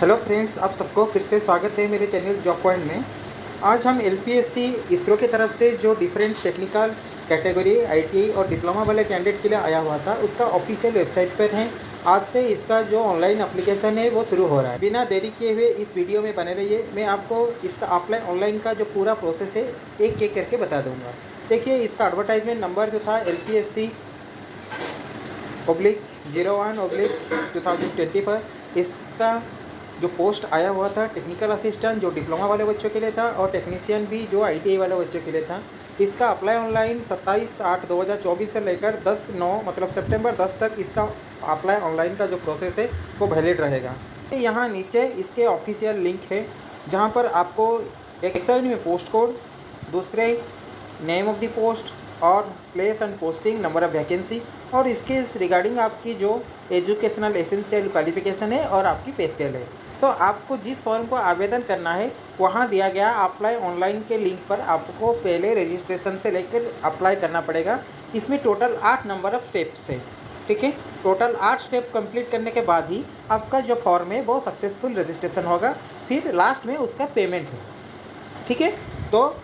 Hello friends, आप सबको फिर से स्वागत है मेरे चैनल जॉब पॉइंट में। आज हम एलपीएससी इसरो की तरफ से जो डिफरेंट टेक्निकल कैटेगरी आईटीआई और डिप्लोमा वाले कैंडिडेट के लिए आया हुआ था उसका ऑफिशियल वेबसाइट पर है। आज से इसका जो ऑनलाइन एप्लीकेशन है वो शुरू हो रहा है। बिना देरी किए हुए इस वीडियो में बने रहिए। मैं आपको इसका अप्लाई ऑनलाइन का जो पूरा प्रोसेस है एक एक करके बता दूँगा। देखिए, इसका एडवर्टाइजमेंट नंबर जो था LPSC/01/2020 पर इसका जो पोस्ट आया हुआ था टेक्निकल असिस्टेंट जो डिप्लोमा वाले बच्चों के लिए था और टेक्नीशियन भी जो आईटीआई वाले बच्चों के लिए था। इसका अप्लाई ऑनलाइन 27/8/2024 से लेकर 10/9 मतलब सितंबर 10 तक इसका अप्लाई ऑनलाइन का जो प्रोसेस है वो वैलिड रहेगा। यहाँ नीचे इसके ऑफिशियल लिंक है जहाँ पर आपको एक साइड में पोस्ट कोड, दूसरे नेम ऑफ द पोस्ट और place and posting, number of vacancy और इसके रिगार्डिंग आपकी जो एजुकेशनल एसेंशियल क्वालिफिकेशन है और आपकी पे स्केल है। तो आपको जिस फॉर्म को आवेदन करना है वहाँ दिया गया अप्लाई ऑनलाइन के लिंक पर आपको पहले रजिस्ट्रेशन से लेकर अप्लाई करना पड़ेगा। इसमें टोटल 8 नंबर ऑफ स्टेप्स है, ठीक है। टोटल 8 स्टेप कंप्लीट करने के बाद ही आपका जो फॉर्म है वो सक्सेसफुल रजिस्ट्रेशन होगा। फिर लास्ट में उसका पेमेंट है, ठीक है। तो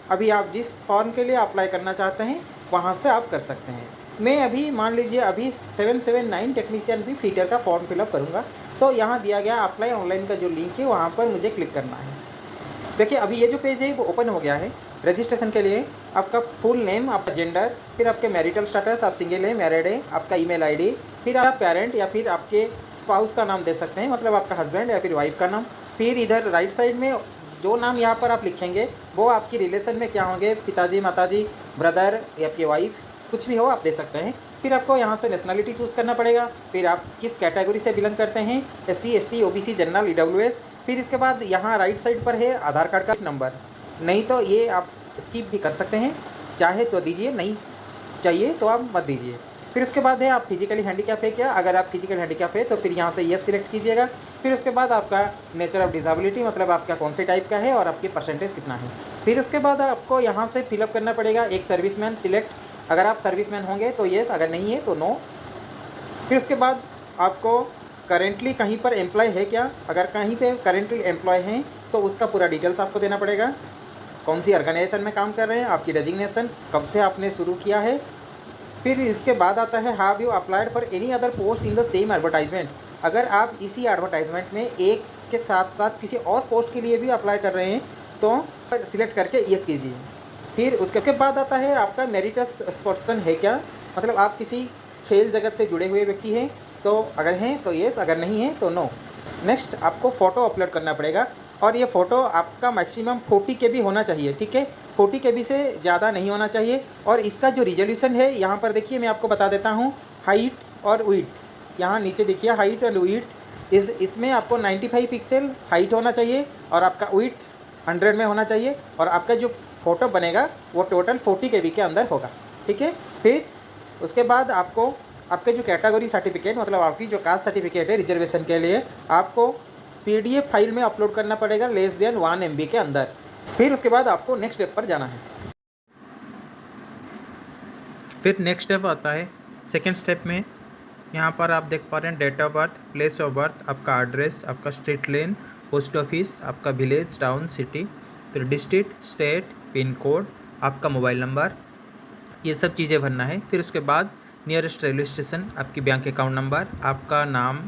अभी आप जिस फॉर्म के लिए अप्लाई करना चाहते हैं वहाँ से आप कर सकते हैं। मैं अभी मान लीजिए अभी 779 टेक्नीशियन भी फीटर का फॉर्म फिलअप करूँगा। तो यहाँ दिया गया अप्लाई ऑनलाइन का जो लिंक है वहाँ पर मुझे क्लिक करना है। देखिए, अभी ये जो पेज है वो ओपन हो गया है। रजिस्ट्रेशन के लिए आपका फुल नेम, आपका जेंडर, फिर आपके मैरिटल स्टेटस, आप सिंगल है मैरिड है, आपका ईमेल आईडी, फिर आप पेरेंट या फिर आपके स्पाउस का नाम दे सकते हैं, मतलब आपका हस्बैंड या फिर वाइफ का नाम। फिर इधर राइट साइड में जो नाम यहाँ पर आप लिखेंगे वो आपकी रिलेशन में क्या होंगे, पिताजी, माताजी, ब्रदर या आपकी वाइफ, कुछ भी हो आप दे सकते हैं। फिर आपको यहाँ से नेशनलिटी चूज़ करना पड़ेगा। फिर आप किस कैटेगरी से बिलोंग करते हैं, SC ST OBC general EWS। फिर इसके बाद यहाँ राइट साइड पर है आधार कार्ड का नंबर। नहीं तो ये आप स्किप भी कर सकते हैं, चाहे तो दीजिए, नहीं चाहिए तो आप मत दीजिए। फिर उसके बाद है आप फिजिकली हैंडीकैप है क्या, अगर आप फिजिकल हैंडीकैप है तो फिर यहाँ से यस सिलेक्ट कीजिएगा। फिर उसके बाद आपका नेचर ऑफ डिसेबिलिटी, मतलब आपका कौन से टाइप का है और आपकी परसेंटेज कितना है। फिर उसके बाद आपको यहाँ से फिलअप करना पड़ेगा एक सर्विसमैन सिलेक्ट, अगर आप सर्विसमैन होंगे तो येस, अगर नहीं है तो नो। फिर उसके बाद आपको करेंटली कहीं पर एम्प्लॉय है क्या, अगर कहीं पे करेंटली एम्प्लॉय हैं तो उसका पूरा डिटेल्स आपको देना पड़ेगा। कौन सी ऑर्गेनाइजेशन में काम कर रहे हैं, आपकी डेजिग्नेशन, कब से आपने शुरू किया है। फिर इसके बाद आता है have you applied for any other post in the same advertisement, अगर आप इसी एडवर्टाइजमेंट में एक के साथ साथ किसी और पोस्ट के लिए भी अप्लाई कर रहे हैं तो सिलेक्ट करके यस कीजिए। फिर उसके बाद आता है आपका मेरिटस पर्सन है क्या, मतलब आप किसी खेल जगत से जुड़े हुए व्यक्ति हैं तो अगर हैं तो येस, अगर नहीं है तो नो। नेक्स्ट आपको फ़ोटो अपलोड करना पड़ेगा और ये फ़ोटो आपका मैक्सिमम 40 KB होना चाहिए, ठीक है। 40 KB से ज़्यादा नहीं होना चाहिए। और इसका जो रिजोल्यूशन है यहाँ पर देखिए, मैं आपको बता देता हूँ। हाइट और विड्थ, यहाँ नीचे देखिए हाइट और विड्थ, इसमें आपको 95 पिक्सल हाइट होना चाहिए और आपका विड्थ 100 में होना चाहिए और आपका जो फ़ोटो बनेगा वो टोटल 40 KB के अंदर होगा, ठीक है। फिर उसके बाद आपको आपके जो कैटेगरी सर्टिफिकेट, मतलब आपकी जो कास्ट सर्टिफिकेट है रिजर्वेशन के लिए, आपको PDF फाइल में अपलोड करना पड़ेगा लेस देन 1 MB के अंदर। फिर उसके बाद आपको नेक्स्ट स्टेप पर जाना है। फिर नेक्स्ट स्टेप आता है सेकेंड स्टेप में, यहाँ पर आप देख पा रहे हैं date of birth, place of birth, आपका एड्रेस, आपका स्ट्रीट लेन, पोस्ट ऑफिस, आपका विलेज, टाउन, सिटी, फिर डिस्ट्रिक्ट, स्टेट, पिन कोड, आपका मोबाइल नंबर, ये सब चीज़ें भरना है। फिर उसके बाद नियरेस्ट रेलवे स्टेशन, आपकी बैंक अकाउंट नंबर, आपका नाम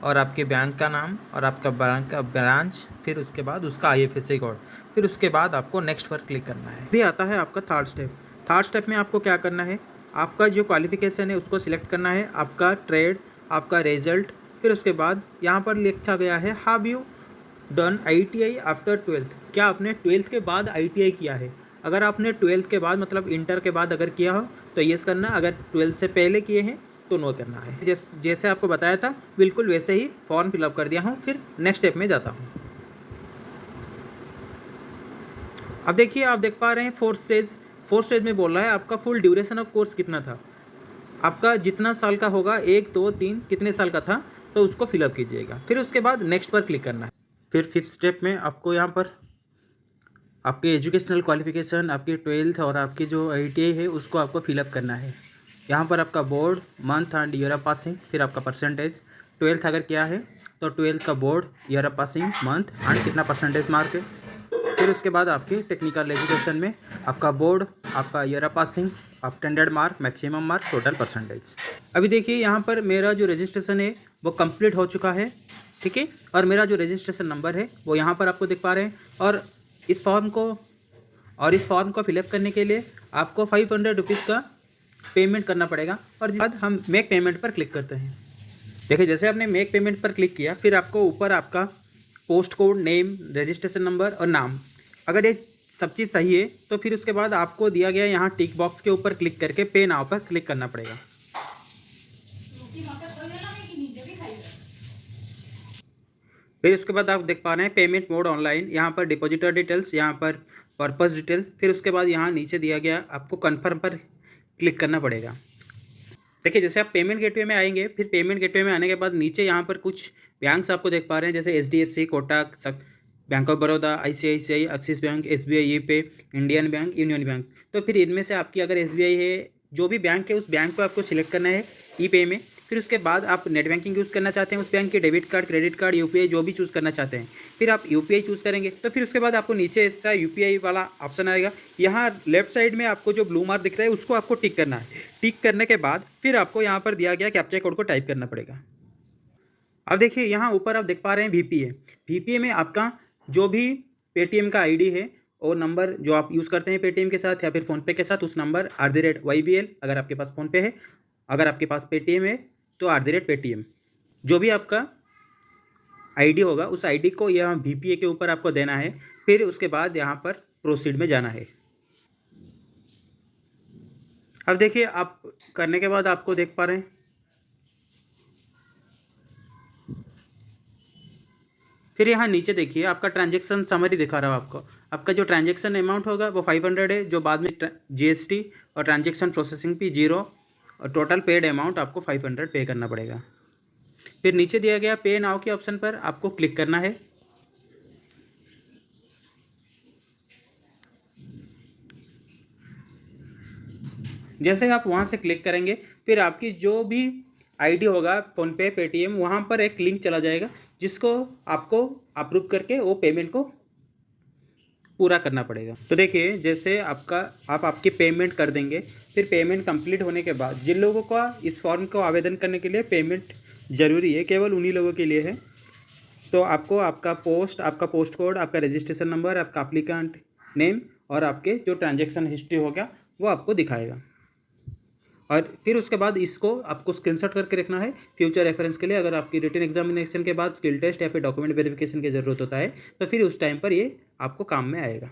और आपके बैंक का नाम और आपका बैंक का ब्रांच, फिर उसके बाद उसका IFSC कोड। फिर उसके बाद आपको नेक्स्ट पर क्लिक करना है। भी आता है आपका थर्ड स्टेप। थर्ड स्टेप में आपको क्या करना है, आपका जो क्वालिफिकेशन है उसको सिलेक्ट करना है, आपका ट्रेड, आपका रिजल्ट। फिर उसके बाद यहाँ पर लिखा गया है have you done ITI after 12th, क्या आपने 12th के बाद ITI किया है। अगर आपने 12th के बाद मतलब इंटर के बाद अगर किया हो तो येस करना, अगर 12th से पहले किए हैं तो नो करना है। जैसे आपको बताया था बिल्कुल वैसे ही फॉर्म फिलअप कर दिया हूँ। फिर नेक्स्ट स्टेप में जाता हूँ। अब देखिए, आप देख पा रहे हैं फोर्थ स्टेज में बोल रहा है आपका फुल ड्यूरेशन ऑफ कोर्स कितना था, आपका जितना साल का होगा, 1 2 3 कितने साल का था तो उसको फिलअप कीजिएगा। फिर उसके बाद नेक्स्ट पर क्लिक करना है। फिर फिफ्थ स्टेप में आपको यहाँ पर आपके एजुकेशनल क्वालिफिकेशन, आपकी 12th और आपकी जो ITI है उसको आपको फिलअप करना है। यहाँ पर आपका board, month and year of passing, फिर आपका परसेंटेज, 12th अगर क्या है तो 12th का board, year of passing, month and कितना परसेंटेज मार्क है। फिर उसके बाद आपके टेक्निकल एजुकेशन में आपका बोर्ड, आपका year of passing, attended mark, maximum mark, total percentage. अभी देखिए यहाँ पर मेरा जो रजिस्ट्रेशन है वो कंप्लीट हो चुका है, ठीक है। और मेरा जो रजिस्ट्रेशन नंबर है वो यहाँ पर आपको दिख पा रहे हैं। और इस फॉर्म को फिलअप करने के लिए आपको 500 रुपीज़ का पेमेंट करना पड़ेगा। और बाद हम मेक पेमेंट पर क्लिक करते हैं। देखिए जैसे आपने मेक पेमेंट पर क्लिक किया, फिर आपको ऊपर आपका post code, name, registration number और नाम, अगर ये सब चीज़ सही है तो फिर उसके बाद आपको दिया गया यहाँ टिक बॉक्स के ऊपर क्लिक करके पे नाउ पर क्लिक करना पड़ेगा। फिर उसके बाद आप देख पा रहे हैं पेमेंट मोड ऑनलाइन, यहाँ पर डिपॉजिटर डिटेल्स, यहाँ पर पर्पस डिटेल। फिर उसके बाद यहाँ नीचे दिया गया आपको कन्फर्म पर क्लिक करना पड़ेगा। देखिए जैसे आप पेमेंट गेटवे में आएंगे, फिर पेमेंट गेटवे में आने के बाद नीचे यहाँ पर कुछ बैंक्स आपको देख पा रहे हैं, जैसे HDFC, Kotak, bank of Baroda, ICICI, axis bank, SBI, ये पे, इंडियन बैंक, यूनियन बैंक। तो फिर इनमें से आपकी अगर SBI है, जो भी बैंक है उस बैंक को आपको सिलेक्ट करना है ई-पे में। फिर उसके बाद आप नेट बैंकिंग यूज़ करना चाहते हैं उस बैंक के, debit card, credit card, UPI जो भी चूज़ करना चाहते हैं, फिर आप UPI चूज़ करेंगे। तो फिर उसके बाद आपको नीचे ऐसा UPI वाला ऑप्शन आएगा। यहाँ लेफ्ट साइड में आपको जो ब्लू मार्क दिख रहा है उसको आपको टिक करना है। टिक करने के बाद फिर आपको यहाँ पर दिया गया कैप्चा कोड को टाइप करना पड़ेगा। अब देखिए यहाँ ऊपर आप देख पा रहे हैं VPA। VPA में आपका जो भी पेटीएम का ID है और नंबर जो आप यूज़ करते हैं पेटीएम के साथ या फिर फ़ोनपे के साथ, उस नंबर @YBL, अगर आपके पास फ़ोनपे है, अगर आपके पास पेटीएम है तो @Paytm, जो भी आपका ID होगा उस ID को यहाँ VPA के ऊपर आपको देना है। फिर उसके बाद यहाँ पर प्रोसीड में जाना है। अब देखिए आप करने के बाद आपको देख पा रहे हैं फिर यहाँ नीचे देखिए आपका ट्रांजैक्शन समरी दिखा रहा है आपको। आपका जो ट्रांजैक्शन अमाउंट होगा वो 500 है, जो बाद में GST और ट्रांजैक्शन प्रोसेसिंग फी 0 और टोटल पेड अमाउंट आपको 500 पे करना पड़ेगा। फिर नीचे दिया गया पे नाउ के ऑप्शन पर आपको क्लिक करना है। जैसे आप वहाँ से क्लिक करेंगे फिर आपकी जो भी ID होगा फ़ोनपे, पेटीएम, वहाँ पर एक लिंक चला जाएगा जिसको आपको अप्रूव करके वो पेमेंट को पूरा करना पड़ेगा। तो देखिए जैसे आपकी पेमेंट कर देंगे, फिर पेमेंट कंप्लीट होने के बाद जिन लोगों का इस फॉर्म को आवेदन करने के लिए पेमेंट ज़रूरी है, केवल उन्हीं लोगों के लिए है। तो आपको आपका पोस्ट कोड, आपका रजिस्ट्रेशन नंबर, आपका एप्लीकेंट नेम और आपके जो ट्रांजैक्शन हिस्ट्री हो गया वो आपको दिखाएगा। और फिर उसके बाद इसको आपको स्क्रीनशॉट करके रखना है फ्यूचर रेफरेंस के लिए। अगर आपकी रिटन एग्जामिनेशन के बाद स्किल टेस्ट या फिर डॉक्यूमेंट वेरिफिकेशन की ज़रूरत होता है तो फिर उस टाइम पर ये आपको काम में आएगा।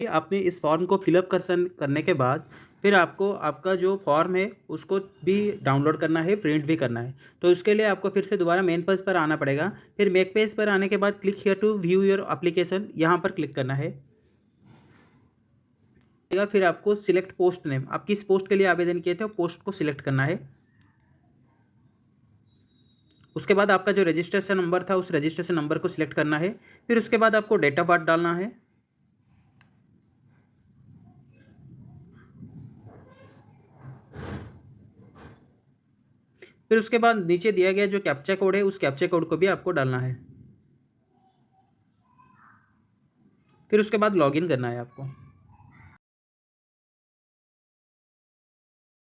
ये आपने इस फॉर्म को फिलअप करने के बाद फिर आपको आपका जो फॉर्म है उसको भी डाउनलोड करना है, प्रिंट भी करना है। तो उसके लिए आपको फिर से दोबारा मेन पेज पर आना पड़ेगा। फिर मेक पेज पर आने के बाद click here to view your application, यहाँ पर क्लिक करना है। फिर आपको सिलेक्ट पोस्ट नेम, आप किस पोस्ट के लिए आवेदन किए थे वो पोस्ट को सिलेक्ट करना है। उसके बाद आपका जो रजिस्ट्रेशन नंबर था उस रजिस्ट्रेशन नंबर को सिलेक्ट करना है। फिर उसके बाद आपको डेट ऑफ बर्थ डालना है। फिर उसके बाद नीचे दिया गया जो कैप्चा कोड है उस कैप्चा कोड को भी आपको डालना है। फिर उसके बाद लॉगिन करना है आपको।